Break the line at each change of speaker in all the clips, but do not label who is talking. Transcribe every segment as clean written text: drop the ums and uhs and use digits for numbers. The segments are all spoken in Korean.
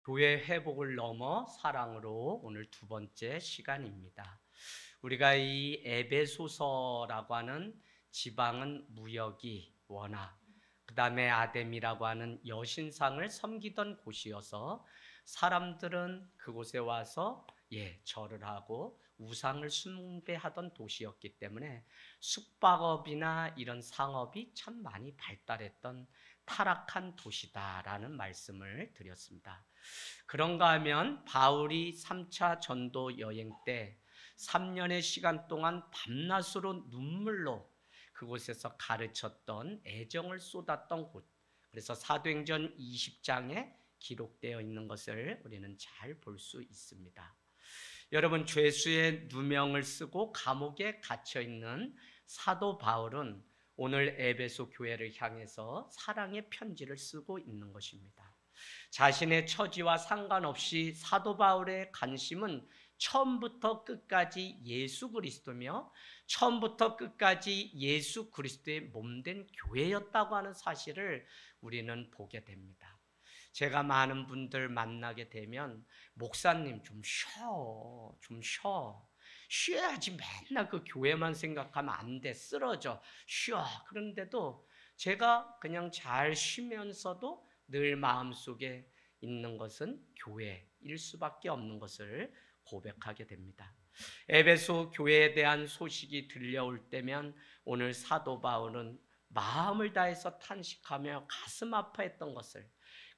교회 회복을 넘어 사랑으로 오늘 두 번째 시간입니다. 우리가 이 에베소서라고 하는 지방은 무역이 원화, 그 다음에 아뎀이라고 하는 여신상을 섬기던 곳이어서 사람들은 그곳에 와서 절을 하고 우상을 숭배하던 도시였기 때문에 숙박업이나 이런 상업이 참 많이 발달했던 타락한 도시다라는 말씀을 드렸습니다. 그런가 하면 바울이 3차 전도 여행 때 3년의 시간 동안 밤낮으로 눈물로 그곳에서 가르쳤던 애정을 쏟았던 곳, 그래서 사도행전 20장에 기록되어 있는 것을 우리는 잘 볼 수 있습니다. 여러분, 죄수의 누명을 쓰고 감옥에 갇혀 있는 사도 바울은 오늘 에베소 교회를 향해서 사랑의 편지를 쓰고 있는 것입니다. 자신의 처지와 상관없이 사도 바울의 관심은 처음부터 끝까지 예수 그리스도며 처음부터 끝까지 예수 그리스도의 몸된 교회였다고 하는 사실을 우리는 보게 됩니다. 제가 많은 분들 만나게 되면 목사님 좀 쉬어, 좀 쉬어. 쉬어야지 맨날 그 교회만 생각하면 안 돼, 쓰러져, 쉬어. 그런데도 제가 그냥 잘 쉬면서도 늘 마음속에 있는 것은 교회일 수밖에 없는 것을 고백하게 됩니다. 에베소 교회에 대한 소식이 들려올 때면 오늘 사도 바울은 마음을 다해서 탄식하며 가슴 아파했던 것을,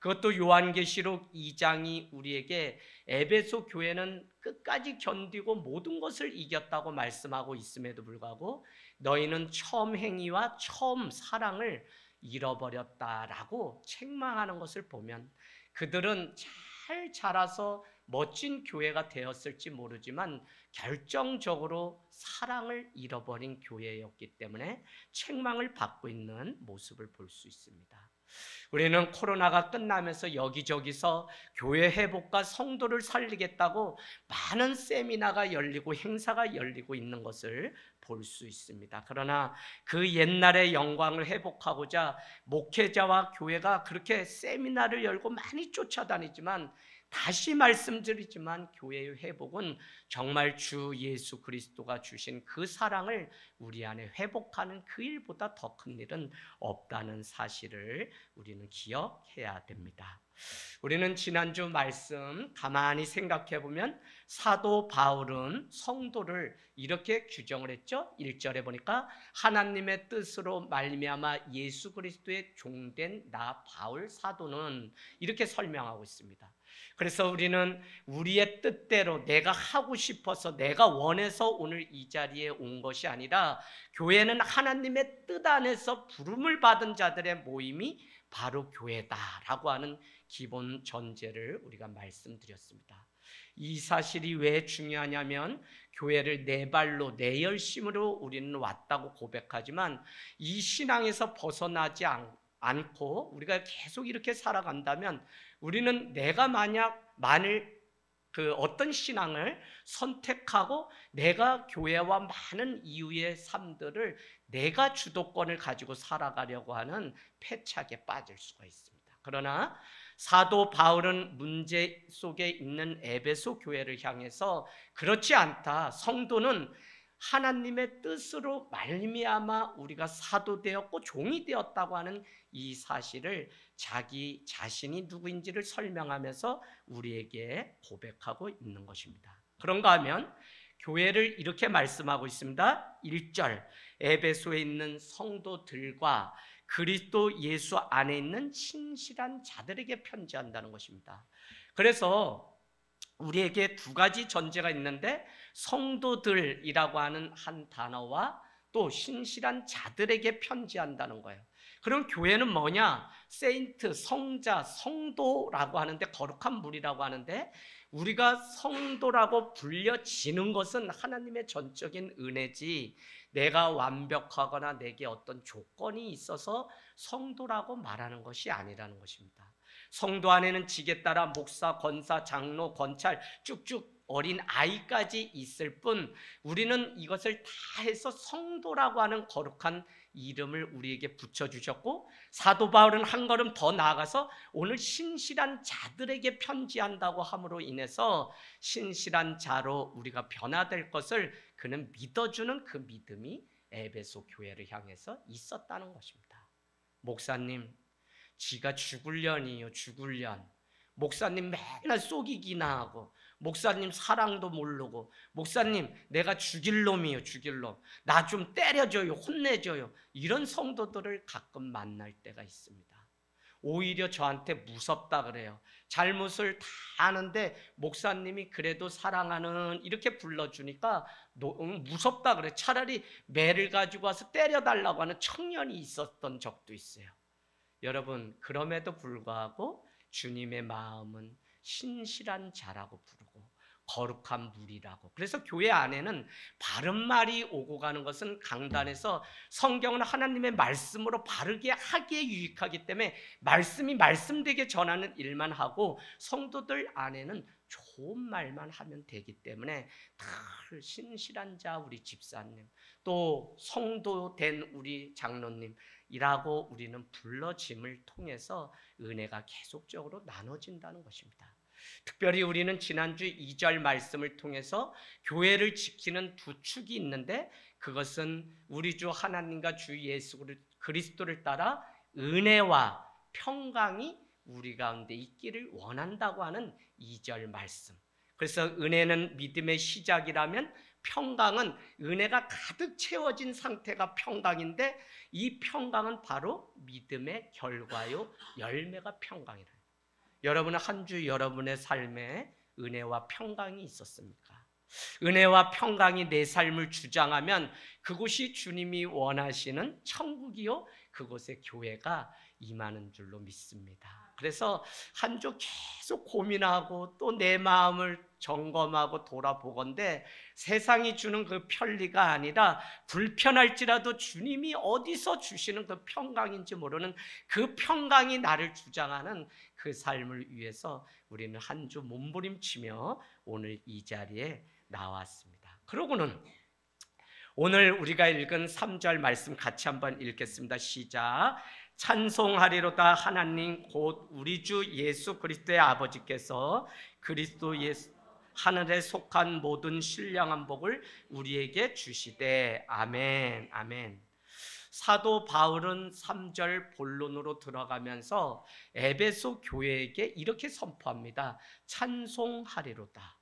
그것도 요한계시록 2장이 우리에게 에베소 교회는 끝까지 견디고 모든 것을 이겼다고 말씀하고 있음에도 불구하고 너희는 처음 행위와 처음 사랑을 잃어버렸다라고 책망하는 것을 보면 그들은 잘 자라서 멋진 교회가 되었을지 모르지만 결정적으로 사랑을 잃어버린 교회였기 때문에 책망을 받고 있는 모습을 볼 수 있습니다. 우리는 코로나가 끝나면서 여기저기서 교회 회복과 성도를 살리겠다고 많은 세미나가 열리고 행사가 열리고 있는 것을 볼 수 있습니다. 그러나 그 옛날의 영광을 회복하고자 목회자와 교회가 그렇게 세미나를 열고 많이 쫓아다니지만 다시 말씀드리지만 교회의 회복은 정말 주 예수 그리스도가 주신 그 사랑을 우리 안에 회복하는 그 일보다 더 큰 일은 없다는 사실을 우리는 기억해야 됩니다. 우리는 지난주 말씀 가만히 생각해 보면 사도 바울은 성도를 이렇게 규정을 했죠. 1절에 보니까 하나님의 뜻으로 말미암아 예수 그리스도의 종된 나 바울 사도는 이렇게 설명하고 있습니다. 그래서 우리는 우리의 뜻대로 내가 하고 싶어서 내가 원해서 오늘 이 자리에 온 것이 아니라 교회는 하나님의 뜻 안에서 부름을 받은 자들의 모임이 바로 교회다라고 하는 기본 전제를 우리가 말씀드렸습니다. 이 사실이 왜 중요하냐면 교회를 내 발로 내 열심으로 우리는 왔다고 고백하지만 이 신앙에서 벗어나지 않고 우리가 계속 이렇게 살아간다면 우리는 내가 만일 그 어떤 신앙을 선택하고 내가 교회와 많은 이유의 삶들을 내가 주도권을 가지고 살아가려고 하는 패착에 빠질 수가 있습니다. 그러나 사도 바울은 문제 속에 있는 에베소 교회를 향해서 그렇지 않다. 성도는 하나님의 뜻으로 말미암아 우리가 사도 되었고 종이 되었다고 하는 이 사실을 자기 자신이 누구인지를 설명하면서 우리에게 고백하고 있는 것입니다. 그런가 하면 교회를 이렇게 말씀하고 있습니다. 1절 에베소에 있는 성도들과 그리스도 예수 안에 있는 신실한 자들에게 편지한다는 것입니다. 그래서 우리에게 두 가지 전제가 있는데 성도들이라고 하는 한 단어와 또 신실한 자들에게 편지한다는 거예요. 그럼 교회는 뭐냐? 세인트, 성자, 성도라고 하는데 거룩한 무리라고 하는데 우리가 성도라고 불려지는 것은 하나님의 전적인 은혜지 내가 완벽하거나 내게 어떤 조건이 있어서 성도라고 말하는 것이 아니라는 것입니다. 성도 안에는 직에 따라 목사, 권사, 장로, 권찰 쭉쭉 어린 아이까지 있을 뿐 우리는 이것을 다 해서 성도라고 하는 거룩한 이름을 우리에게 붙여주셨고, 사도 바울은 한 걸음 더 나아가서 오늘 신실한 자들에게 편지한다고 함으로 인해서 신실한 자로 우리가 변화될 것을 그는 믿어주는 그 믿음이 에베소 교회를 향해서 있었다는 것입니다. 목사님, 지가 죽을련이요, 죽을련. 목사님 맨날 속이기나 하고, 목사님 사랑도 모르고, 목사님 내가 죽일 놈이요, 죽일 놈. 나 좀 때려줘요, 혼내줘요. 이런 성도들을 가끔 만날 때가 있습니다. 오히려 저한테 무섭다 그래요. 잘못을 다 아는데 목사님이 그래도 사랑하는 이렇게 불러주니까 무섭다 그래. 차라리 매를 가지고 와서 때려달라고 하는 청년이 있었던 적도 있어요. 여러분, 그럼에도 불구하고 주님의 마음은 신실한 자라고 부르고 거룩한 무리라고. 그래서 교회 안에는 바른 말이 오고 가는 것은 강단에서 성경은 하나님의 말씀으로 바르게 하기에 유익하기 때문에 말씀이 말씀되게 전하는 일만 하고, 성도들 안에는 좋은 말만 하면 되기 때문에 늘 신실한 자 우리 집사님, 또 성도 된 우리 장로님 이라고 우리는 불러짐을 통해서 은혜가 계속적으로 나눠진다는 것입니다. 특별히 우리는 지난주 2절 말씀을 통해서 교회를 지키는 두 축이 있는데, 그것은 우리 주 하나님과 주 예수 그리스도를 따라 은혜와 평강이 우리 가운데 있기를 원한다고 하는 2절 말씀. 그래서 은혜는 믿음의 시작이라면 평강은 은혜가 가득 채워진 상태가 평강인데, 이 평강은 바로 믿음의 결과요, 열매가 평강이라. 여러분은 한 주 여러분의 삶에 은혜와 평강이 있었습니까? 은혜와 평강이 내 삶을 주장하면 그곳이 주님이 원하시는 천국이요, 그곳에 교회가 임하는 줄로 믿습니다. 그래서 한 주 계속 고민하고 또 내 마음을 점검하고 돌아보건대 세상이 주는 그 편리가 아니라 불편할지라도 주님이 어디서 주시는 그 평강인지 모르는 그 평강이 나를 주장하는 그 삶을 위해서 우리는 한 주 몸부림치며 오늘 이 자리에 나왔습니다. 그러고는 오늘 우리가 읽은 3절 말씀 같이 한번 읽겠습니다. 시작. 찬송하리로다 하나님 곧 우리 주 예수 그리스도의 아버지께서 그리스도 예수 하늘에 속한 모든 신령한 복을 우리에게 주시되. 아멘. 아멘. 사도 바울은 3절 본론으로 들어가면서 에베소 교회에게 이렇게 선포합니다. 찬송하리로다.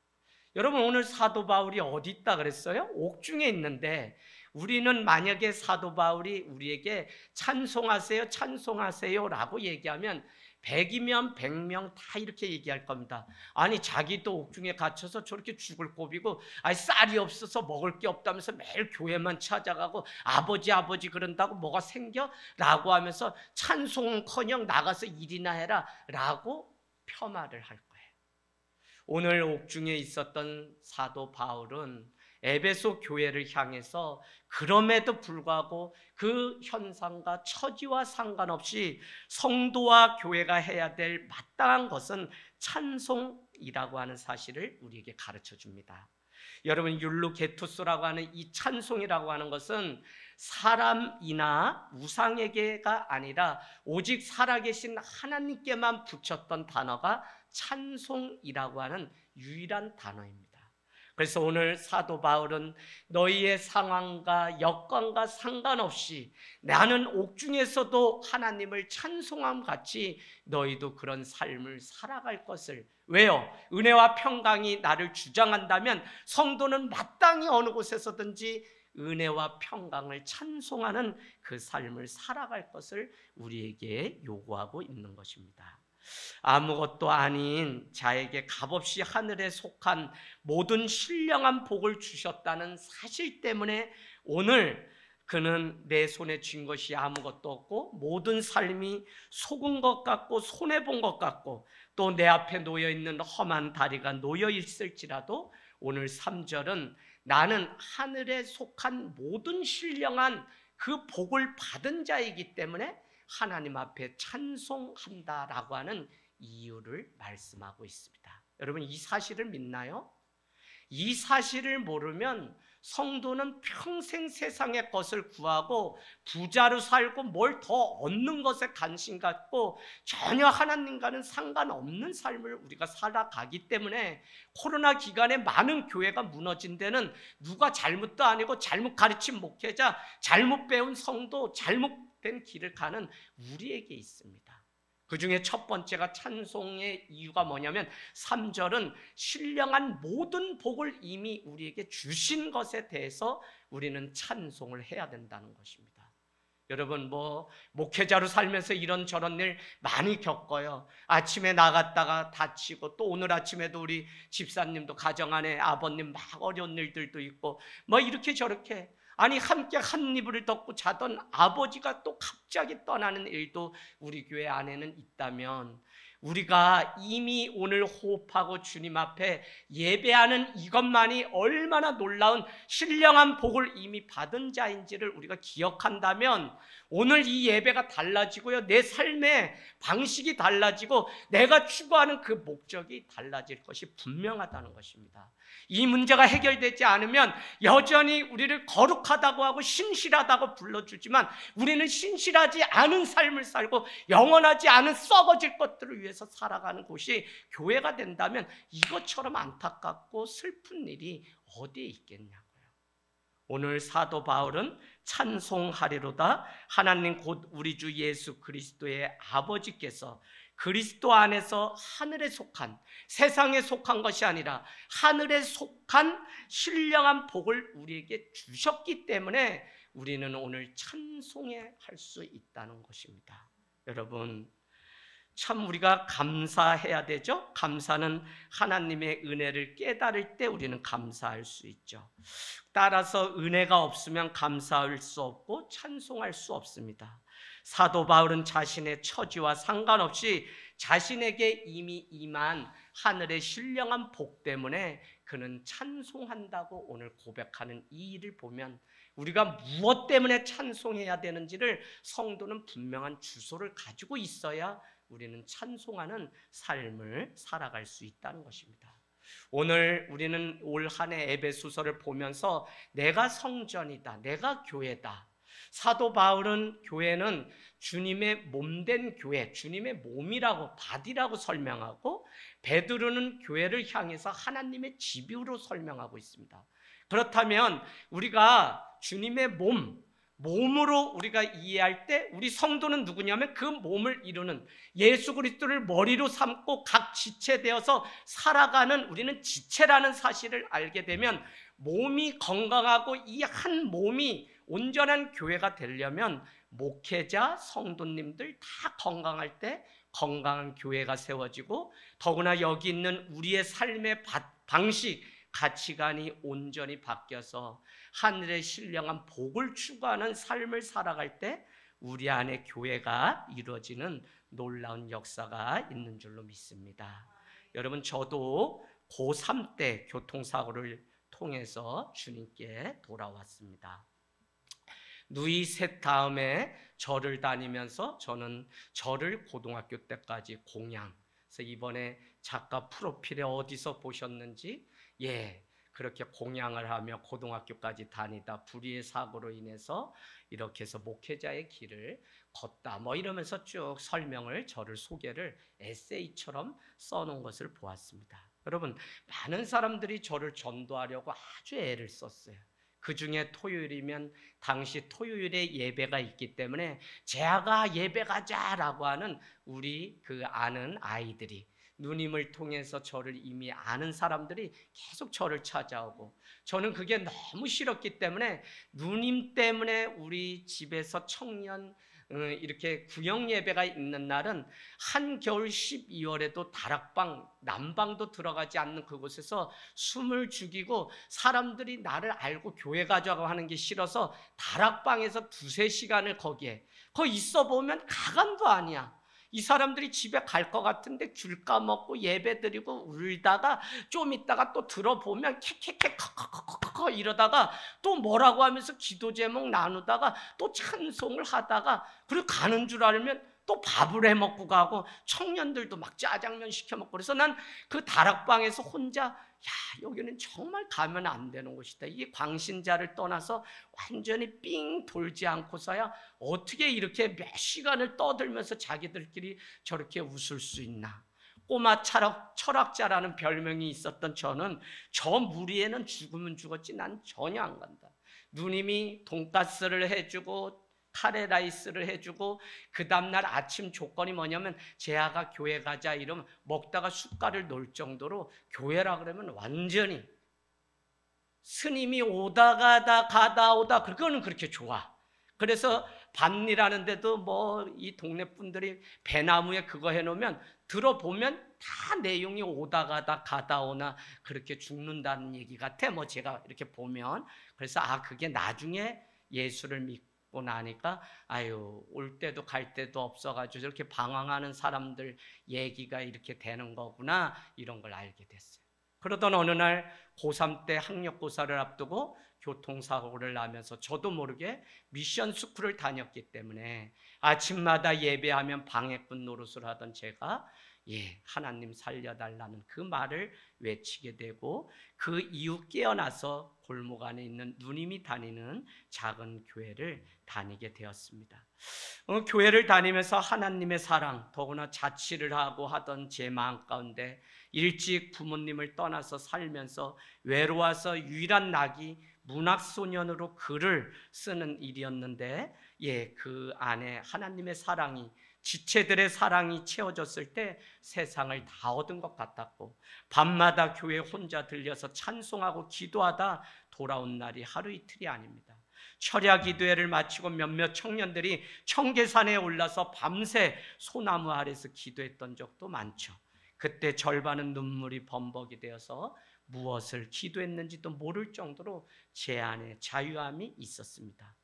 여러분, 오늘 사도 바울이 어디 있다 그랬어요? 옥중에 있는데, 우리는 만약에 사도 바울이 우리에게 찬송하세요, 찬송하세요 라고 얘기하면 100이면 100명 다 이렇게 얘기할 겁니다. 아니, 자기도 옥중에 갇혀서 저렇게 죽을 고비고, 아니 쌀이 없어서 먹을 게 없다면서 매일 교회만 찾아가고 아버지 아버지 그런다고 뭐가 생겨? 라고 하면서 찬송은커녕 나가서 일이나 해라 라고 폄하를 할 거예요. 오늘 옥중에 있었던 사도 바울은 에베소 교회를 향해서 그럼에도 불구하고 그 현상과 처지와 상관없이 성도와 교회가 해야 될 마땅한 것은 찬송이라고 하는 사실을 우리에게 가르쳐 줍니다. 여러분, 율루게투스라고 하는 이 찬송이라고 하는 것은 사람이나 우상에게가 아니라 오직 살아계신 하나님께만 붙였던 단어가 찬송이라고 하는 유일한 단어입니다. 그래서 오늘 사도 바울은 너희의 상황과 여건과 상관없이 나는 옥중에서도 하나님을 찬송함 같이 너희도 그런 삶을 살아갈 것을. 왜요? 은혜와 평강이 나를 주장한다면 성도는 마땅히 어느 곳에서든지 은혜와 평강을 찬송하는 그 삶을 살아갈 것을 우리에게 요구하고 있는 것입니다. 아무것도 아닌 자에게 값없이 하늘에 속한 모든 신령한 복을 주셨다는 사실 때문에 오늘 그는 내 손에 쥔 것이 아무것도 없고 모든 삶이 속은 것 같고 손해본 것 같고 또 내 앞에 놓여있는 험한 다리가 놓여있을지라도 오늘 3절은 나는 하늘에 속한 모든 신령한 그 복을 받은 자이기 때문에 하나님 앞에 찬송한다라고 하는 이유를 말씀하고 있습니다. 여러분, 이 사실을 믿나요? 이 사실을 모르면 성도는 평생 세상의 것을 구하고 부자로 살고 뭘 더 얻는 것에 관심 갖고 전혀 하나님과는 상관없는 삶을 우리가 살아가기 때문에 코로나 기간에 많은 교회가 무너진 데는 누가 잘못도 아니고 잘못 가르친 목회자, 잘못 배운 성도, 잘못된 길을 가는 우리에게 있습니다. 그 중에 첫 번째가 찬송의 이유가 뭐냐면 3절은 신령한 모든 복을 이미 우리에게 주신 것에 대해서 우리는 찬송을 해야 된다는 것입니다. 여러분 목회자로 살면서 이런저런 일 많이 겪어요. 아침에 나갔다가 다치고 또 오늘 아침에도 우리 집사님도 가정 안에 아버님 막 어려운 일들도 있고 이렇게 저렇게 아니 함께 한 이불을 덮고 자던 아버지가 또 갑자기 떠나는 일도 우리 교회 안에는 있다면 우리가 이미 오늘 호흡하고 주님 앞에 예배하는 이것만이 얼마나 놀라운 신령한 복을 이미 받은 자인지를 우리가 기억한다면 오늘 이 예배가 달라지고요, 내 삶의 방식이 달라지고 내가 추구하는 그 목적이 달라질 것이 분명하다는 것입니다. 이 문제가 해결되지 않으면 여전히 우리를 거룩하다고 하고 신실하다고 불러주지만 우리는 신실하지 않은 삶을 살고 영원하지 않은 썩어질 것들을 위해서 살아가는 곳이 교회가 된다면 이것처럼 안타깝고 슬픈 일이 어디에 있겠냐고요. 오늘 사도 바울은 찬송하리로다 하나님 곧 우리 주 예수 그리스도의 아버지께서 그리스도 안에서 하늘에 속한, 세상에 속한 것이 아니라 하늘에 속한 신령한 복을 우리에게 주셨기 때문에 우리는 오늘 찬송해야 할 수 있다는 것입니다. 여러분, 참 우리가 감사해야 되죠. 감사는 하나님의 은혜를 깨달을 때 우리는 감사할 수 있죠. 따라서 은혜가 없으면 감사할 수 없고 찬송할 수 없습니다. 사도 바울은 자신의 처지와 상관없이 자신에게 이미 임한 하늘의 신령한 복 때문에 그는 찬송한다고 오늘 고백하는 이 일을 보면 우리가 무엇 때문에 찬송해야 되는지를 성도는 분명한 주소를 가지고 있어야 우리는 찬송하는 삶을 살아갈 수 있다는 것입니다. 오늘 우리는 올 한 해 에베소서를 보면서 내가 성전이다, 내가 교회다. 사도 바울은 교회는 주님의 몸된 교회, 주님의 몸이라고, 바디라고 설명하고 베드로는 교회를 향해서 하나님의 집으로 설명하고 있습니다. 그렇다면 우리가 주님의 몸으로 우리가 이해할 때 우리 성도는 누구냐면 그 몸을 이루는 예수 그리스도를 머리로 삼고 각 지체되어서 살아가는 우리는 지체라는 사실을 알게 되면 몸이 건강하고 이 한 몸이 온전한 교회가 되려면 목회자, 성도님들 다 건강할 때 건강한 교회가 세워지고 더구나 여기 있는 우리의 삶의 방식, 가치관이 온전히 바뀌어서 하늘의 신령한 복을 추구하는 삶을 살아갈 때 우리 안에 교회가 이루어지는 놀라운 역사가 있는 줄로 믿습니다. 여러분, 저도 고3 때 교통사고를 통해서 주님께 돌아왔습니다. 누이 셋 다음에 절을 다니면서 저는 절을 고등학교 때까지 공양. 그래서 이번에 작가 프로필에 어디서 보셨는지 그렇게 공양을 하며 고등학교까지 다니다 불의의 사고로 인해서 이렇게 해서 목회자의 길을 걷다 이러면서 쭉 설명을 저를 소개를 에세이처럼 써놓은 것을 보았습니다. 여러분, 많은 사람들이 저를 전도하려고 아주 애를 썼어요. 그 중에 토요일이면 당시 토요일에 예배가 있기 때문에 제아가 예배 가자라고 하는 우리 그 아는 아이들이 누님을 통해서 저를 이미 아는 사람들이 계속 저를 찾아오고 저는 그게 너무 싫었기 때문에 누님 때문에 우리 집에서 청년 이렇게 구역 예배가 있는 날은 한겨울 12월에도 다락방, 난방도 들어가지 않는 그곳에서 숨을 죽이고 사람들이 나를 알고 교회 가자고 하는 게 싫어서 다락방에서 2-3시간을 거기 있어 보면 가관도 아니야. 이 사람들이 집에 갈 것 같은데 귤 까먹고 예배 드리고 울다가 좀 있다가 또 들어보면 캐캐캐 커커커커커 이러다가 또 뭐라고 하면서 기도 제목 나누다가 또 찬송을 하다가 그리고 가는 줄 알면 또 밥을 해 먹고 가고 청년들도 막 짜장면 시켜 먹고 그래서 난 그 다락방에서 혼자 야, 여기는 정말 가면 안 되는 곳이다. 이게 광신자를 떠나서 완전히 삥 돌지 않고서야 어떻게 이렇게 몇 시간을 떠들면서 자기들끼리 저렇게 웃을 수 있나. 꼬마 철학자라는 별명이 있었던 저는 저 무리에는 죽으면 죽었지 난 전혀 안 간다. 누님이 돈가스를 해주고 카레라이스를 해주고 그 다음날 아침 조건이 뭐냐면 재하가 교회 가자 이러면 먹다가 숟갈을 놓을 정도로 교회라 그러면 완전히 스님이 오다 가다 가다 오다 그거는 그렇게 좋아. 그래서 밭일하는데도 뭐 이 동네 분들이 배나무에 그거 해놓으면 들어보면 다 내용이 오다 가다 가다 오나 그렇게 죽는다는 얘기 같아. 뭐 제가 이렇게 보면 그래서 그게 나중에 예수를 믿고 나니까 아유 올 때도 갈 때도 없어가지고 저렇게 방황하는 사람들 얘기가 이렇게 되는 거구나 이런 걸 알게 됐어요. 그러던 어느 날 고3 때 학력고사를 앞두고 교통사고를 나면서 저도 모르게 미션 스쿨을 다녔기 때문에 아침마다 예배하면 방해꾼 노릇을 하던 제가 하나님 살려달라는 그 말을 외치게 되고 그 이후 깨어나서 골목 안에 있는 누님이 다니는 작은 교회를 다니게 되었습니다. 교회를 다니면서 하나님의 사랑, 더구나 자취를 하고 하던 제 마음 가운데 일찍 부모님을 떠나서 살면서 외로워서 유일한 낙이 문학소년으로 글을 쓰는 일이었는데 그 안에 하나님의 사랑이 지체들의 사랑이 채워졌을 때 세상을 다 얻은 것 같았고 밤마다 교회 혼자 들려서 찬송하고 기도하다 돌아온 날이 하루 이틀이 아닙니다. 철야 기도회를 마치고 몇몇 청년들이 청계산에 올라서 밤새 소나무 아래서 기도했던 적도 많죠. 그때 절반은 눈물이 범벅이 되어서 무엇을 기도했는지도 모를 정도로 제 안에 자유함이 있었습니다.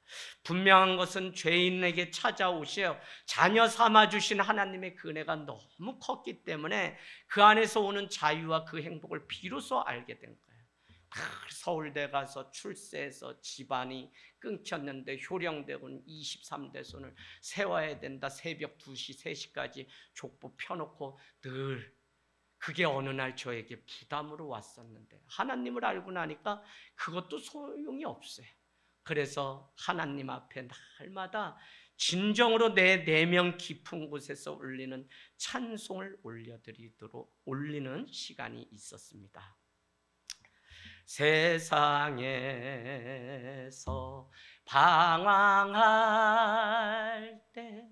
분명한 것은 죄인에게 찾아오시어 자녀 삼아주신 하나님의 그 은혜가 너무 컸기 때문에 그 안에서 오는 자유와 그 행복을 비로소 알게 된 거예요. 서울대 가서 출세해서 집안이 끊겼는데 효령대군 23대손을 세워야 된다. 새벽 2시, 3시까지 족보 펴놓고 늘 그게 어느 날 저에게 부담으로 왔었는데 하나님을 알고 나니까 그것도 소용이 없어요. 그래서 하나님 앞에 날마다 진정으로 내 내면 깊은 곳에서 올리는 찬송을 올리는 시간이 있었습니다. 세상에서 방황할 때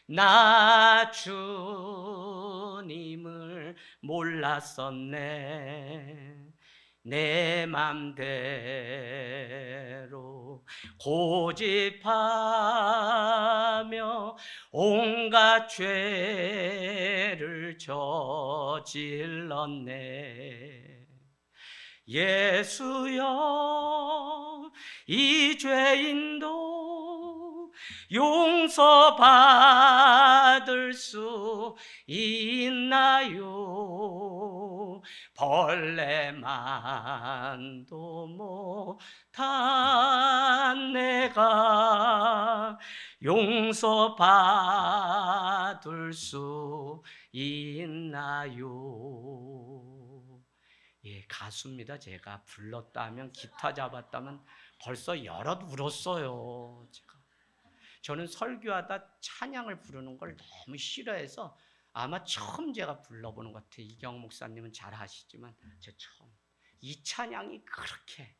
나 주님을 몰랐었네. 내 맘대로 고집하며 온갖 죄를 저질렀네. 예수여 이 죄인도 용서받을 수 있나요? 벌레만도 못한 내가 용서받을 수 있나요? 가수입니다. 제가 불렀다 하면 기타 잡았다면 벌써 여럿 울었어요. 저는 설교하다 찬양을 부르는 걸 너무 싫어해서 아마 처음 제가 불러보는 것 같아요. 이경 목사님은 잘 아시지만 제 처음 이 찬양이 그렇게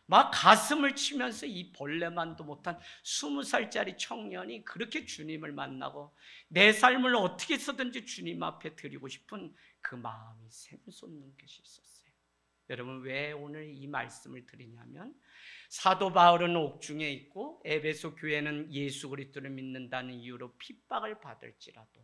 막 가슴을 치면서 이 벌레만도 못한 20살짜리 청년이 그렇게 주님을 만나고 내 삶을 어떻게 해서든지 주님 앞에 드리고 싶은 그 마음이 샘솟는 것이 있었어요. 여러분 왜 오늘 이 말씀을 드리냐면 사도 바울은 옥중에 있고 에베소 교회는 예수 그리스도를 믿는다는 이유로 핍박을 받을지라도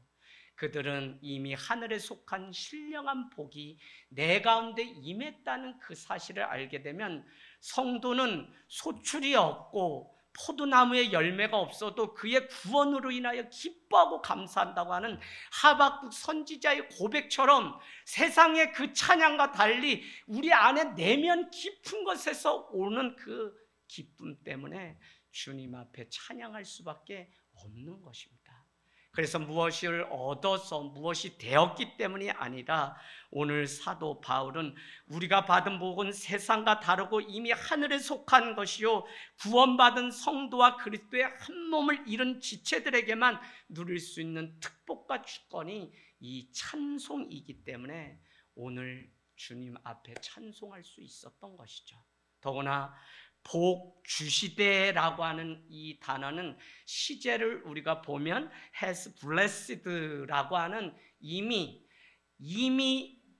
그들은 이미 하늘에 속한 신령한 복이 내 가운데 임했다는 그 사실을 알게 되면 성도는 소출이 없고 포도나무에 열매가 없어도 그의 구원으로 인하여 기뻐하고 감사한다고 하는 하박국 선지자의 고백처럼 세상의 그 찬양과 달리 우리 안에 내면 깊은 것에서 오는 그 기쁨 때문에 주님 앞에 찬양할 수밖에 없는 것입니다. 그래서 무엇을 얻어서 무엇이 되었기 때문이 아니라 오늘 사도 바울은 우리가 받은 복은 세상과 다르고 이미 하늘에 속한 것이요 구원받은 성도와 그리스도의 한 몸을 이룬 지체들에게만 누릴 수 있는 특복과 주권이 이 찬송이기 때문에 오늘 주님 앞에 찬송할 수 있었던 것이죠. 더구나 복 주시되라고 하는 이 단어는 시제를 우리가 보면 has blessed라고 하는 이미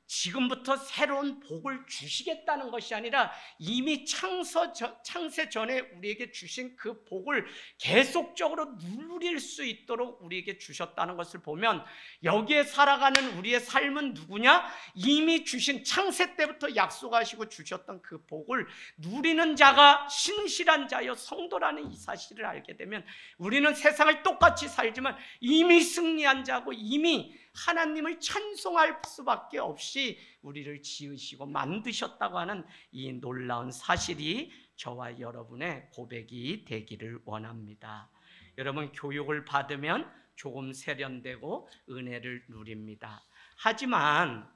지금부터 새로운 복을 주시겠다는 것이 아니라 이미 창세 전에 우리에게 주신 그 복을 계속적으로 누릴 수 있도록 우리에게 주셨다는 것을 보면 여기에 살아가는 우리의 삶은 누구냐? 이미 주신 창세 때부터 약속하시고 주셨던 그 복을 누리는 자가 신실한 자여 성도라는 이 사실을 알게 되면 우리는 세상을 똑같이 살지만 이미 승리한 자고 이미 하나님을 찬송할 수밖에 없이 우리를 지으시고 만드셨다고 하는 이 놀라운 사실이 저와 여러분의 고백이 되기를 원합니다. 여러분, 교육을 받으면 조금 세련되고 은혜를 누립니다. 하지만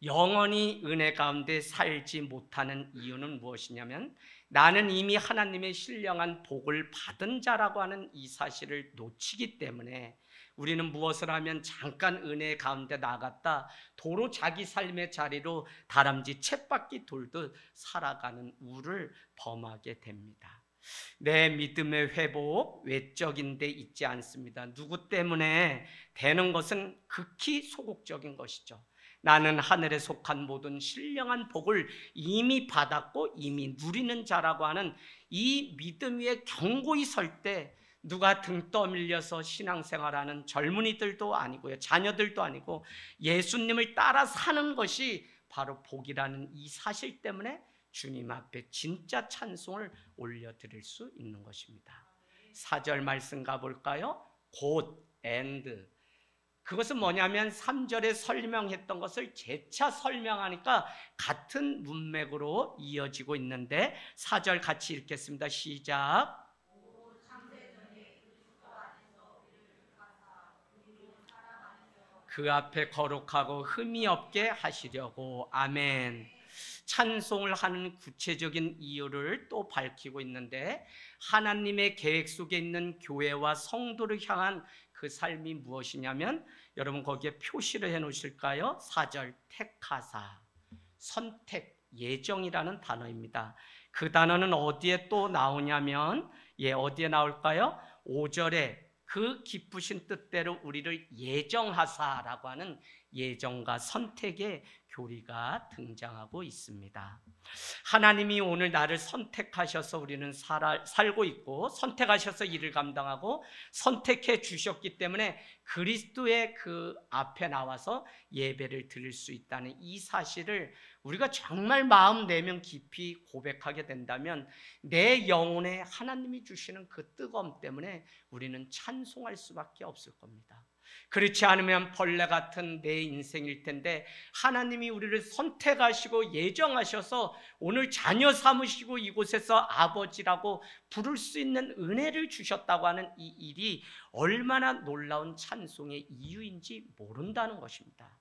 영원히 은혜 가운데 살지 못하는 이유는 무엇이냐면 나는 이미 하나님의 신령한 복을 받은 자라고 하는 이 사실을 놓치기 때문에 우리는 무엇을 하면 잠깐 은혜 가운데 나갔다 도로 자기 삶의 자리로 다람쥐 쳇바퀴 돌듯 살아가는 우를 범하게 됩니다. 내 믿음의 회복 외적인 데 있지 않습니다. 누구 때문에 되는 것은 극히 소극적인 것이죠. 나는 하늘에 속한 모든 신령한 복을 이미 받았고 이미 누리는 자라고 하는 이 믿음 위에 견고히 설 때 누가 등 떠밀려서 신앙생활하는 젊은이들도 아니고요, 자녀들도 아니고 예수님을 따라 사는 것이 바로 복이라는 이 사실 때문에 주님 앞에 진짜 찬송을 올려드릴 수 있는 것입니다. 4절 말씀 가볼까요? 곧 and 그것은 뭐냐면 3절에 설명했던 것을 재차 설명하니까 같은 문맥으로 이어지고 있는데 4절 같이 읽겠습니다. 시작. 그 앞에 거룩하고 흠이 없게 하시려고. 아멘. 찬송을 하는 구체적인 이유를 또 밝히고 있는데 하나님의 계획 속에 있는 교회와 성도를 향한 그 삶이 무엇이냐면 여러분 거기에 표시를 해 놓으실까요? 4절 택하사, 선택, 예정이라는 단어입니다. 그 단어는 어디에 또 나오냐면 어디에 나올까요? 5절에 그 기쁘신 뜻대로 우리를 예정하사라고 하는 예정과 선택의 교리가 등장하고 있습니다. 하나님이 오늘 나를 선택하셔서 우리는 살고 있고 선택하셔서 일을 감당하고 선택해 주셨기 때문에 그리스도의 그 앞에 나와서 예배를 드릴 수 있다는 이 사실을 우리가 정말 마음 내면 깊이 고백하게 된다면 내 영혼에 하나님이 주시는 그 뜨거움 때문에 우리는 찬송할 수밖에 없을 겁니다. 그렇지 않으면 벌레 같은 내 인생일 텐데 하나님이 우리를 선택하시고 예정하셔서 오늘 자녀 삼으시고 이곳에서 아버지라고 부를 수 있는 은혜를 주셨다고 하는 이 일이 얼마나 놀라운 찬송의 이유인지 모른다는 것입니다.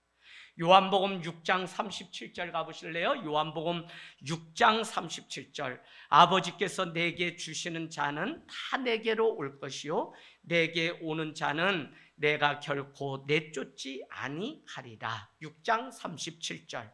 요한복음 6장 37절 가보실래요? 요한복음 6장 37절 아버지께서 내게 주시는 자는 다 내게로 올 것이요 내게 오는 자는 내가 결코 내쫓지 아니하리라. 6장 37절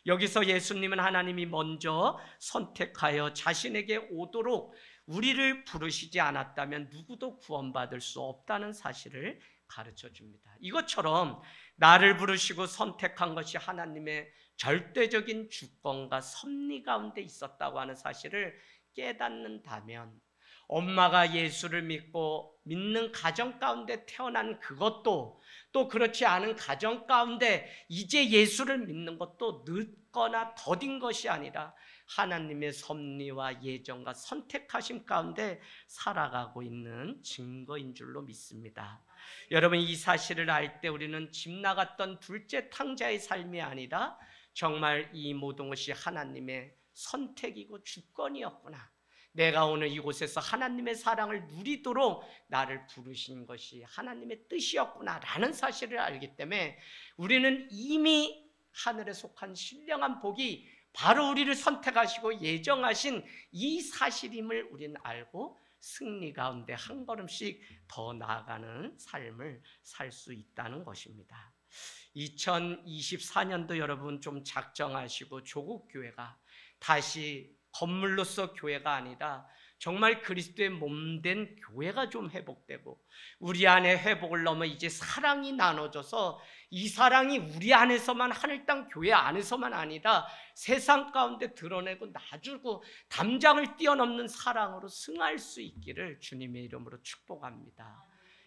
여기서 예수님은 하나님이 먼저 선택하여 자신에게 오도록 우리를 부르시지 않았다면 누구도 구원받을 수 없다는 사실을 가르쳐 줍니다. 이것처럼 나를 부르시고 선택한 것이 하나님의 절대적인 주권과 섭리 가운데 있었다고 하는 사실을 깨닫는다면 엄마가 예수를 믿는 가정 가운데 태어난 그것도 또 그렇지 않은 가정 가운데 이제 예수를 믿는 것도 늦거나 더딘 것이 아니라 하나님의 섭리와 예정과 선택하심 가운데 살아가고 있는 증거인 줄로 믿습니다. 여러분 이 사실을 알 때 우리는 집 나갔던 둘째 탕자의 삶이 아니라 정말 이 모든 것이 하나님의 선택이고 주권이었구나. 내가 오늘 이곳에서 하나님의 사랑을 누리도록 나를 부르신 것이 하나님의 뜻이었구나라는 사실을 알기 때문에 우리는 이미 하늘에 속한 신령한 복이 바로 우리를 선택하시고 예정하신 이 사실임을 우리는 알고 승리 가운데 한 걸음씩 더 나아가는 삶을 살 수 있다는 것입니다. 2024년도 여러분 좀 작정하시고 조국 교회가 다시 건물로서 교회가 아니라 정말 그리스도의 몸된 교회가 좀 회복되고 우리 안에 회복을 넘어 이제 사랑이 나눠져서 이 사랑이 우리 안에서만 하늘 땅 교회 안에서만 아니라 세상 가운데 드러내고 나주고 담장을 뛰어넘는 사랑으로 승할 수 있기를 주님의 이름으로 축복합니다.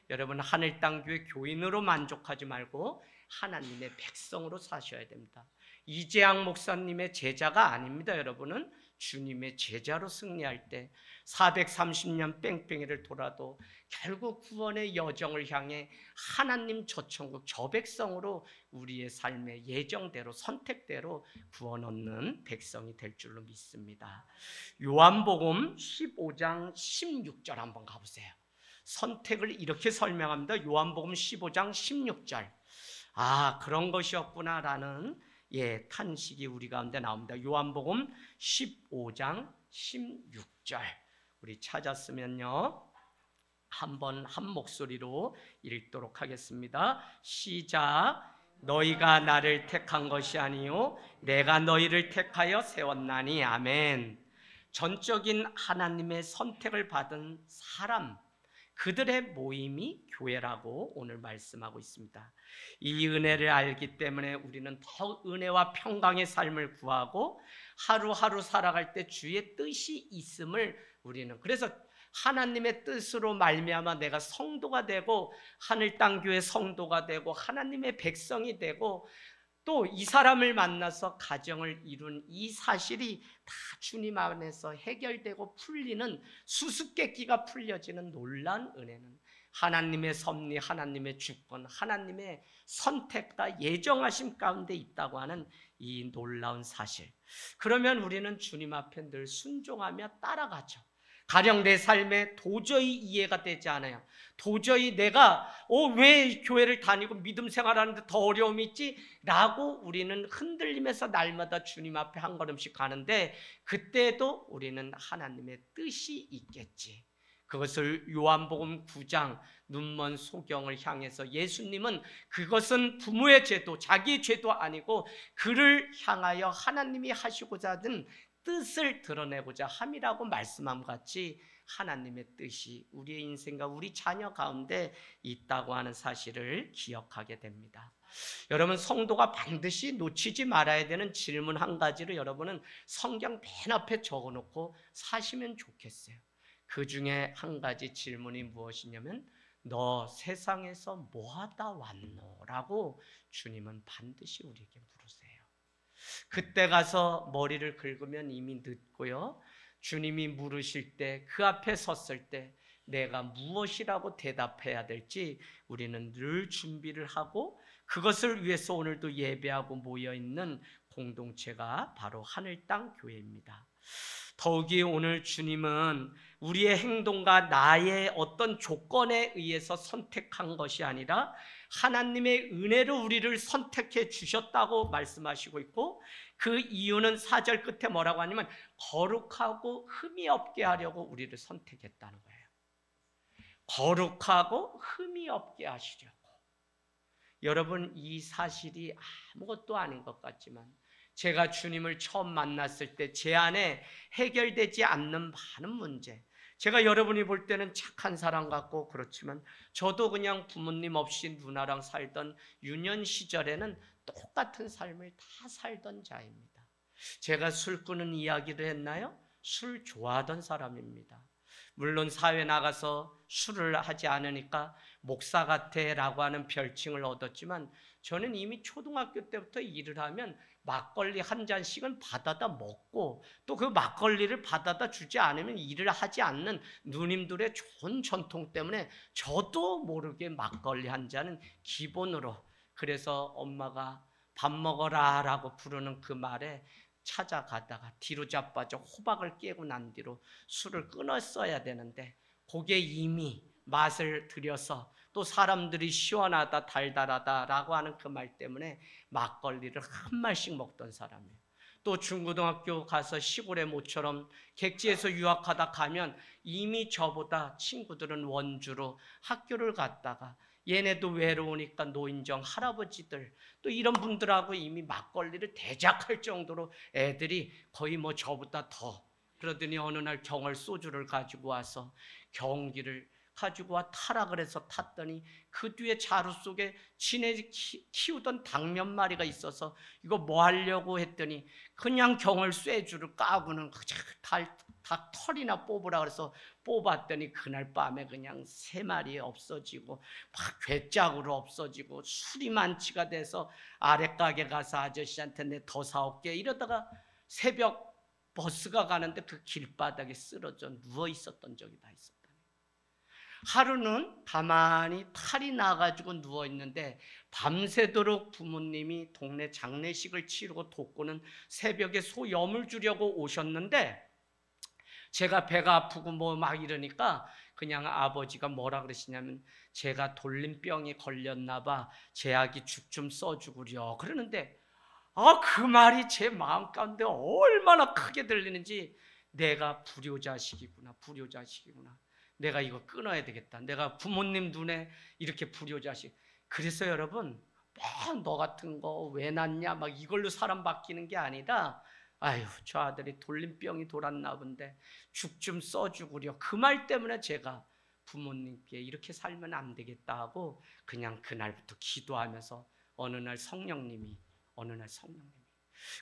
여러분 하늘 땅 교회 교인으로 만족하지 말고 하나님의 백성으로 사셔야 됩니다. 이재양 목사님의 제자가 아닙니다. 여러분은 주님의 제자로 승리할 때 430년 뺑뺑이를 돌아도 결국 구원의 여정을 향해 하나님 저 천국 저 백성으로 우리의 삶의 예정대로 선택대로 구원 얻는 백성이 될 줄로 믿습니다. 요한복음 15장 16절 한번 가보세요. 선택을 이렇게 설명합니다. 요한복음 15장 16절. 아, 그런 것이었구나라는 탄식이 우리 가운데 나옵니다. 요한복음 15장 16절. 우리 찾았으면요 한번 한 목소리로 읽도록 하겠습니다. 시작. 너희가 나를 택한 것이 아니요 내가 너희를 택하여 세웠나니. 아멘. 전적인 하나님의 선택을 받은 사람, 그들의 모임이 교회라고 오늘 말씀하고 있습니다. 이 은혜를 알기 때문에 우리는 더 은혜와 평강의 삶을 구하고 하루하루 살아갈 때 주의 뜻이 있음을 우리는, 그래서 하나님의 뜻으로 말미암아 내가 성도가 되고 하늘 땅 교회 성도가 되고 하나님의 백성이 되고 또 이 사람을 만나서 가정을 이룬 이 사실이 다 주님 안에서 해결되고 풀리는, 수수께끼가 풀려지는 놀라운 은혜는 하나님의 섭리, 하나님의 주권, 하나님의 선택과 예정하심 가운데 있다고 하는 이 놀라운 사실. 그러면 우리는 주님 앞에 늘 순종하며 따라가죠. 가령 내 삶에 도저히 이해가 되지 않아요. 도저히 내가 왜 교회를 다니고 믿음 생활하는데 더 어려움이 있지? 라고 우리는 흔들리면서 날마다 주님 앞에 한 걸음씩 가는데 그때도 우리는 하나님의 뜻이 있겠지. 그것을 요한복음 9장 눈먼 소경을 향해서 예수님은 그것은 부모의 죄도 자기의 죄도 아니고 그를 향하여 하나님이 하시고자 하는 뜻을 드러내고자 함이라고 말씀함 같이 하나님의 뜻이 우리의 인생과 우리 자녀 가운데 있다고 하는 사실을 기억하게 됩니다. 여러분, 성도가 반드시 놓치지 말아야 되는 질문 한 가지를 여러분은 성경 맨 앞에 적어놓고 사시면 좋겠어요. 그 중에 한 가지 질문이 무엇이냐면 너 세상에서 뭐하다 왔노? 라고 주님은 반드시 우리에게 물으세요. 그때 가서 머리를 긁으면 이미 늦고요. 주님이 물으실 때, 그 앞에 섰을 때 내가 무엇이라고 대답해야 될지 우리는 늘 준비를 하고 그것을 위해서 오늘도 예배하고 모여있는 공동체가 바로 하늘 땅 교회입니다. 더욱이 오늘 주님은 우리의 행동과 나의 어떤 조건에 의해서 선택한 것이 아니라 하나님의 은혜로 우리를 선택해 주셨다고 말씀하시고 있고, 그 이유는 4절 끝에 뭐라고 하냐면 거룩하고 흠이 없게 하려고 우리를 선택했다는 거예요. 거룩하고 흠이 없게 하시려고. 여러분, 이 사실이 아무것도 아닌 것 같지만 제가 주님을 처음 만났을 때 제 안에 해결되지 않는 많은 문제, 제가 여러분이 볼 때는 착한 사람 같고 그렇지만 저도 그냥 부모님 없이 누나랑 살던 유년 시절에는 똑같은 삶을 다 살던 자입니다. 제가 술 끊는 이야기를 했나요? 술 좋아하던 사람입니다. 물론 사회 나가서 술을 하지 않으니까 목사 같아 라고 하는 별칭을 얻었지만 저는 이미 초등학교 때부터 일을 하면 막걸리 한 잔씩은 받아다 먹고 또 그 막걸리를 받아다 주지 않으면 일을 하지 않는 누님들의 좋은 전통 때문에 저도 모르게 막걸리 한 잔은 기본으로, 그래서 엄마가 밥 먹어라 라고 부르는 그 말에 찾아가다가 뒤로 자빠져 호박을 깨고 난 뒤로 술을 끊었어야 되는데 그게 이미 맛을 들여서 또 사람들이 시원하다 달달하다라고 하는 그 말 때문에 막걸리를 한 말씩 먹던 사람이에요. 또 중고등학교 가서 시골의 모처럼 객지에서 유학하다 가면 이미 저보다 친구들은 원주로 학교를 갔다가 얘네도 외로우니까 노인정 할아버지들 또 이런 분들하고 이미 막걸리를 대작할 정도로 애들이 거의 뭐 저보다 더. 그러더니 어느 날 경을 소주를 가지고 와서 경기를 가지고 와 타락을 해서 탔더니 그 뒤에 자루 속에 지네 키우던 닭 몇 마리가 있어서 이거 뭐 하려고 했더니 그냥 경을 쇠줄을 까고는 닭 털이나 뽑으라 그래서 뽑았더니 그날 밤에 그냥 3마리 없어지고 막 괴짝으로 없어지고 술이 만취가 돼서 아랫가게 가서 아저씨한테 내 더 사올게 이러다가 새벽 버스가 가는데 그 길바닥에 쓰러져 누워 있었던 적이 다 있었다. 하루는 가만히 탈이 나가지고 누워있는데 밤새도록 부모님이 동네 장례식을 치르고 돕고는 새벽에 소 염을 주려고 오셨는데 제가 배가 아프고 뭐 막 이러니까 그냥 아버지가 뭐라 그러시냐면 제가 돌림병이 걸렸나 봐 제약이 죽 좀 써주구려 그러는데 그 말이 제 마음 가운데 얼마나 크게 들리는지 내가 불효자식이구나 불효자식이구나 내가 이거 끊어야 되겠다. 내가 부모님 눈에 이렇게 불효자식. 그래서 여러분 너 같은 거 왜 낳냐 막 이걸로 사람 바뀌는 게 아니라 아유 저 아들이 돌림병이 돌았나 본데 죽 좀 써주구려. 그 말 때문에 제가 부모님께 이렇게 살면 안 되겠다 하고 그냥 그날부터 기도하면서 어느 날 성령님이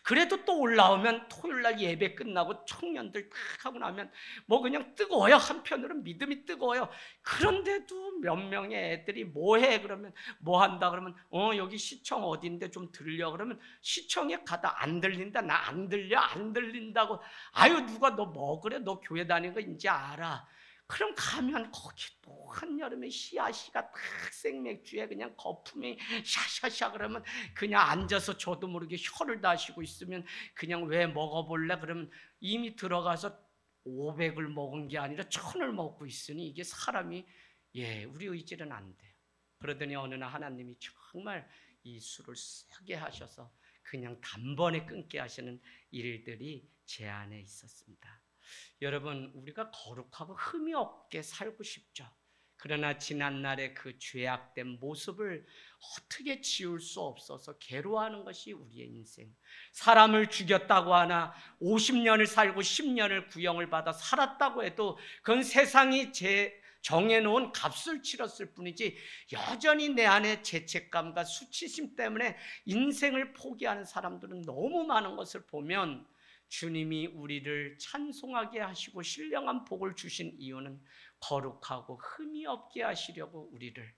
그래도 또 올라오면 토요일날 예배 끝나고 청년들 딱 하고 나면 뭐 그냥 뜨거워요. 한편으로는 믿음이 뜨거워요. 그런데도 몇 명의 애들이 뭐해 그러면 뭐 한다 그러면 여기 시청 어딘데 좀 들려 그러면 시청에 가다 안 들린다 나 안 들려 안 들린다고 아유 누가 너 뭐 그래 너 교회 다니는 거 이제 알아. 그럼 가면 거기 또 한여름에 씨앗이가 딱 생맥주에 그냥 거품이 샤샤샤 그러면 그냥 앉아서 저도 모르게 혀를 다시고 있으면 그냥 왜 먹어볼래? 그러면 이미 들어가서 500을 먹은 게 아니라 1000을 먹고 있으니 이게 사람이 우리 의지는 안 돼요. 그러더니 어느 날 하나님이 정말 이 술을 세게 하셔서 그냥 단번에 끊게 하시는 일들이 제 안에 있었습니다. 여러분 우리가 거룩하고 흠이 없게 살고 싶죠. 그러나 지난날의 그 죄악된 모습을 어떻게 지울 수 없어서 괴로워하는 것이 우리의 인생. 사람을 죽였다고 하나 50년을 살고 10년을 구형을 받아 살았다고 해도 그건 세상이 정해놓은 값을 치렀을 뿐이지 여전히 내 안에 죄책감과 수치심 때문에 인생을 포기하는 사람들은 너무 많은 것을 보면 주님이 우리를 찬송하게 하시고 신령한 복을 주신 이유는 거룩하고 흠이 없게 하시려고 우리를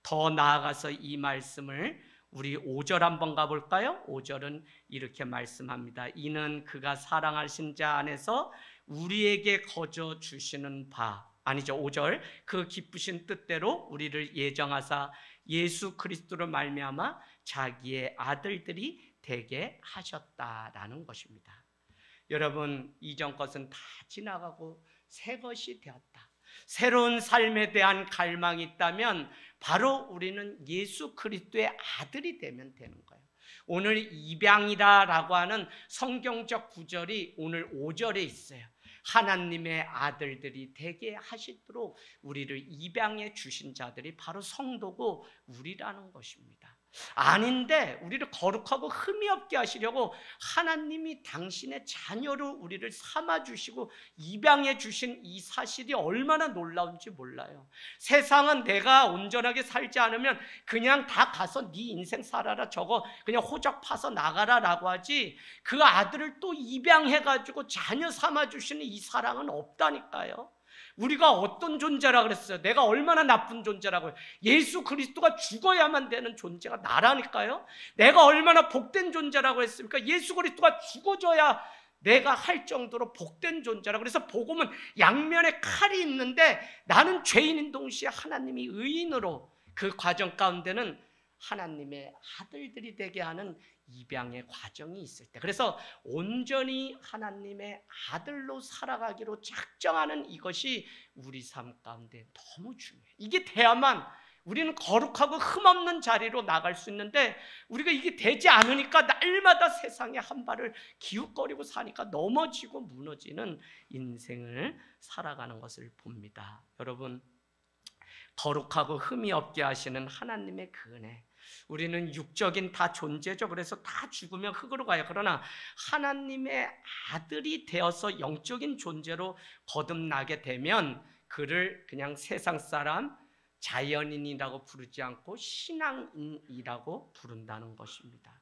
더 나아가서 이 말씀을 우리 5절 한번 가볼까요? 5절은 이렇게 말씀합니다. 이는 그가 사랑하신 자 안에서 우리에게 거저 주시는 바 아니죠 5절 그 기쁘신 뜻대로 우리를 예정하사 예수 그리스도로 말미암아 자기의 아들들이 되게 하셨다라는 것입니다. 여러분 이전 것은 다 지나가고 새 것이 되었다. 새로운 삶에 대한 갈망이 있다면 바로 우리는 예수 그리스도의 아들이 되면 되는 거예요. 오늘 입양이라고 하는 성경적 구절이 오늘 5절에 있어요. 하나님의 아들들이 되게 하시도록 우리를 입양해 주신 자들이 바로 성도고 우리라는 것입니다. 아닌데 우리를 거룩하고 흠이 없게 하시려고 하나님이 당신의 자녀로 우리를 삼아주시고 입양해 주신 이 사실이 얼마나 놀라운지 몰라요. 세상은 내가 온전하게 살지 않으면 그냥 다 가서 네 인생 살아라 저거 그냥 호적 파서 나가라 라고 하지 그 아들을 또 입양해가지고 자녀 삼아주시는 이 사랑은 없다니까요. 우리가 어떤 존재라 그랬어요? 내가 얼마나 나쁜 존재라고요? 예수 그리스도가 죽어야만 되는 존재가 나라니까요. 내가 얼마나 복된 존재라고 했습니까? 예수 그리스도가 죽어줘야 내가 할 정도로 복된 존재라. 그래서 복음은 양면에 칼이 있는데 나는 죄인인 동시에 하나님이 의인으로 그 과정 가운데는 하나님의 아들들이 되게 하는 입양의 과정이 있을 때, 그래서 온전히 하나님의 아들로 살아가기로 작정하는 이것이 우리 삶 가운데 너무 중요해요. 이게 돼야만 우리는 거룩하고 흠없는 자리로 나갈 수 있는데, 우리가 이게 되지 않으니까 날마다 세상에 한 발을 기웃거리고 사니까 넘어지고 무너지는 인생을 살아가는 것을 봅니다. 여러분, 거룩하고 흠이 없게 하시는 하나님의 그 은혜, 우리는 육적인 다 존재죠. 그래서 다 죽으면 흙으로 가요. 그러나 하나님의 아들이 되어서 영적인 존재로 거듭나게 되면 그를 그냥 세상 사람, 자연인이라고 부르지 않고 신앙인이라고 부른다는 것입니다.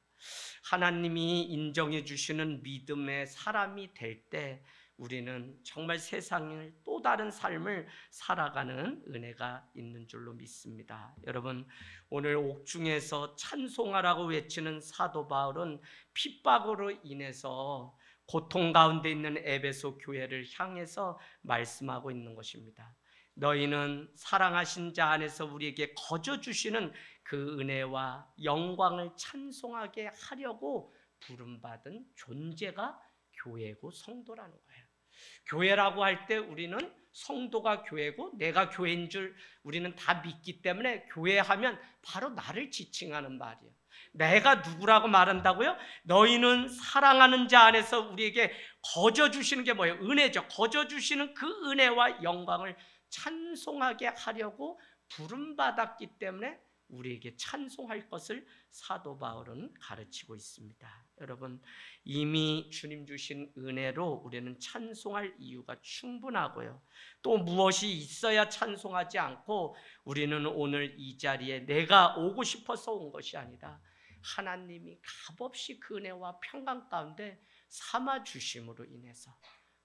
하나님이 인정해 주시는 믿음의 사람이 될 때 우리는 정말 세상을 또 다른 삶을 살아가는 은혜가 있는 줄로 믿습니다. 여러분, 오늘 옥중에서 찬송하라고 외치는 사도 바울은 핍박으로 인해서 고통 가운데 있는 에베소 교회를 향해서 말씀하고 있는 것입니다. 너희는 사랑하신 자 안에서 우리에게 거저 주시는 그 은혜와 영광을 찬송하게 하려고 부름받은 존재가 교회고 성도라는 거예요. 교회라고 할 때 우리는 성도가 교회고 내가 교회인 줄 우리는 다 믿기 때문에 교회하면 바로 나를 지칭하는 말이에요. 내가 누구라고 말한다고요? 너희는 사랑하는 자 안에서 우리에게 거저 주시는 게 뭐예요? 은혜죠. 거저 주시는 그 은혜와 영광을 찬송하게 하려고 부름받았기 때문에 우리에게 찬송할 것을 사도 바울은 가르치고 있습니다. 여러분, 이미 주님 주신 은혜로 우리는 찬송할 이유가 충분하고요. 또 무엇이 있어야 찬송하지 않고, 우리는 오늘 이 자리에 내가 오고 싶어서 온 것이 아니라 하나님이 값없이 그 은혜와 평강 가운데 삼아 주심으로 인해서,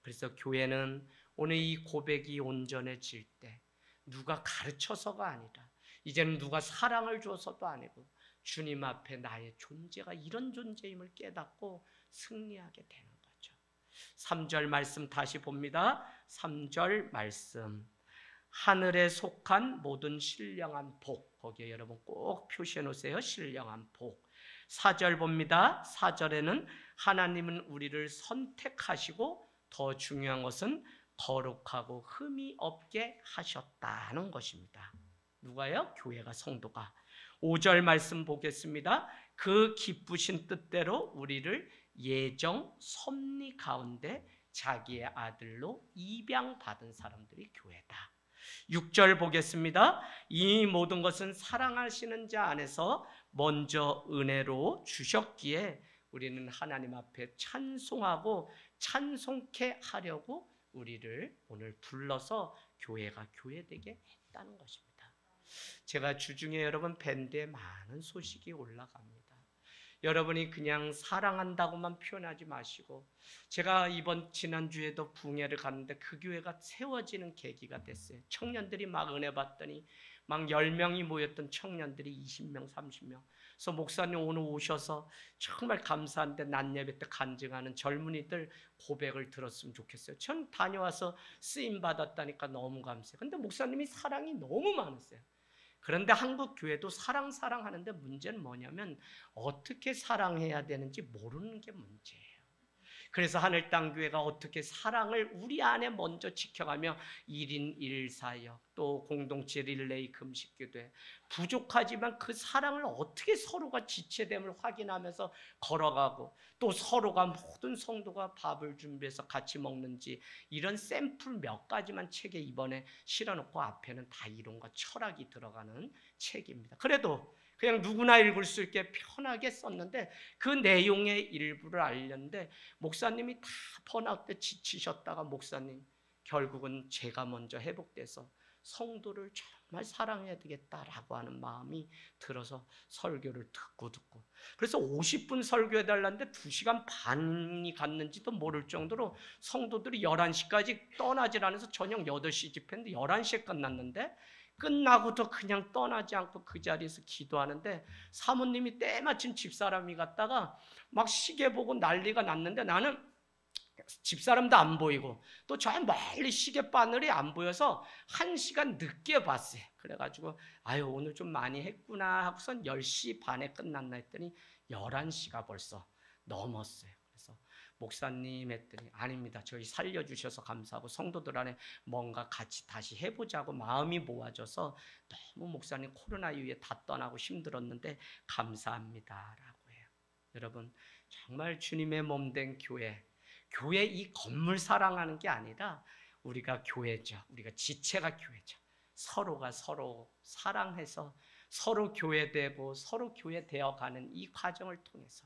그래서 교회는 오늘 이 고백이 온전해질 때 누가 가르쳐서가 아니라, 이제는 누가 사랑을 줘서도 아니고 주님 앞에 나의 존재가 이런 존재임을 깨닫고 승리하게 되는 거죠. 3절 말씀 다시 봅니다. 3절 말씀, 하늘에 속한 모든 신령한 복, 거기에 여러분 꼭 표시해 놓으세요. 신령한 복. 4절 봅니다. 4절에는 하나님은 우리를 선택하시고 더 중요한 것은 거룩하고 흠이 없게 하셨다는 것입니다. 누가요? 교회가, 성도가. 5절 말씀 보겠습니다. 그 기쁘신 뜻대로 우리를 예정 섭리 가운데 자기의 아들로 입양받은 사람들이 교회다. 6절 보겠습니다. 이 모든 것은 사랑하시는 자 안에서 먼저 은혜로 주셨기에 우리는 하나님 앞에 찬송하고 찬송케 하려고 우리를 오늘 불러서 교회가 교회되게 했다는 것입니다. 제가 주중에 여러분 밴드에 많은 소식이 올라갑니다. 여러분이 그냥 사랑한다고만 표현하지 마시고, 제가 지난주에도 붕해를 갔는데 그 교회가 세워지는 계기가 됐어요. 청년들이 막 은혜 받더니 막 10명이 모였던 청년들이 20명, 30명. 그래서 목사님 오늘 오셔서 정말 감사한데 낮 예배 때 간증하는 젊은이들 고백을 들었으면 좋겠어요. 전 다녀와서 쓰임 받았다니까 너무 감사해요. 근데 목사님이 사랑이 너무 많으세요. 그런데 한국 교회도 사랑하는데 문제는 뭐냐면 어떻게 사랑해야 되는지 모르는 게 문제예요. 그래서 하늘땅교회가 어떻게 사랑을 우리 안에 먼저 지켜가며 1인 1사역, 또 공동체 릴레이 금식기도회, 부족하지만 그 사랑을 어떻게 서로가 지체됨을 확인하면서 걸어가고, 또 서로가 모든 성도가 밥을 준비해서 같이 먹는지, 이런 샘플 몇 가지만 책에 이번에 실어놓고 앞에는 다 이론과 철학이 들어가는 책입니다. 그래도 그냥 누구나 읽을 수 있게 편하게 썼는데 그 내용의 일부를 알렸는데, 목사님이 다 번아웃 때 지치셨다가 목사님 결국은 제가 먼저 회복돼서 성도를 정말 사랑해야 되겠다라고 하는 마음이 들어서 설교를 듣고 그래서 50분 설교해달라는데 2시간 반이 갔는지도 모를 정도로 성도들이 11시까지 떠나질 않아서 저녁 8시 집회인데 11시에 끝났는데, 끝나고도 그냥 떠나지 않고 그 자리에서 기도하는데, 사모님이 때마침 집사람이 갔다가 막 시계 보고 난리가 났는데, 나는 집사람도 안 보이고 또 저 멀리 시계바늘이 안 보여서 1시간 늦게 봤어요. 그래가지고 아유 오늘 좀 많이 했구나 하고선 10시 반에 끝났나 했더니 11시가 벌써 넘었어요. 그래서 목사님 했더니 아닙니다. 저희 살려주셔서 감사하고 성도들 안에 뭔가 같이 다시 해보자고 마음이 모아져서 너무 목사님 코로나 이후에 다 떠나고 힘들었는데 감사합니다 라고 해요. 여러분 정말 주님의 몸된 교회 이 건물 사랑하는 게 아니라 우리가 교회죠. 우리가 지체가 교회죠. 서로가 서로 사랑해서 서로 교회되고 서로 교회되어가는 이 과정을 통해서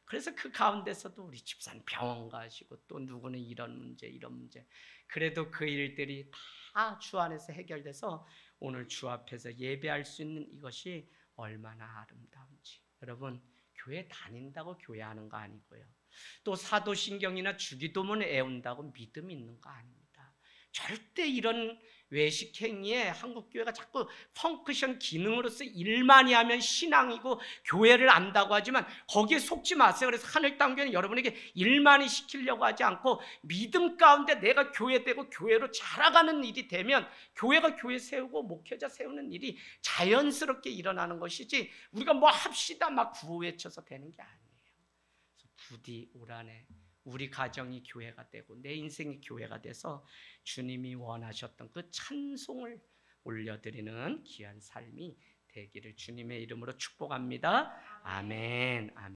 그래서 그 가운데서도 우리 집사님 병원 가시고 또 누구는 이런 문제 그래도 그 일들이 다 주 안에서 해결돼서 오늘 주 앞에서 예배할 수 있는 이것이 얼마나 아름다운지. 여러분 교회 다닌다고 교회하는 거 아니고요. 또 사도신경이나 주기도문 애운다고 믿음 있는 거 아닙니다. 절대 이런 외식 행위에 한국교회가 자꾸 펑크션 기능으로서 일만이 하면 신앙이고 교회를 안다고 하지만 거기에 속지 마세요. 그래서 하늘땅교회는 여러분에게 일만이 시키려고 하지 않고 믿음 가운데 내가 교회되고 교회로 자라가는 일이 되면 교회가 교회 세우고 목회자 세우는 일이 자연스럽게 일어나는 것이지 우리가 뭐 합시다 막 구호 외쳐서 되는 게 아니에요. 부디 올 한해 우리 가정이 교회가 되고 내 인생이 교회가 돼서 주님이 원하셨던 그 찬송을 올려드리는 귀한 삶이 되기를 주님의 이름으로 축복합니다. 아멘. 아멘.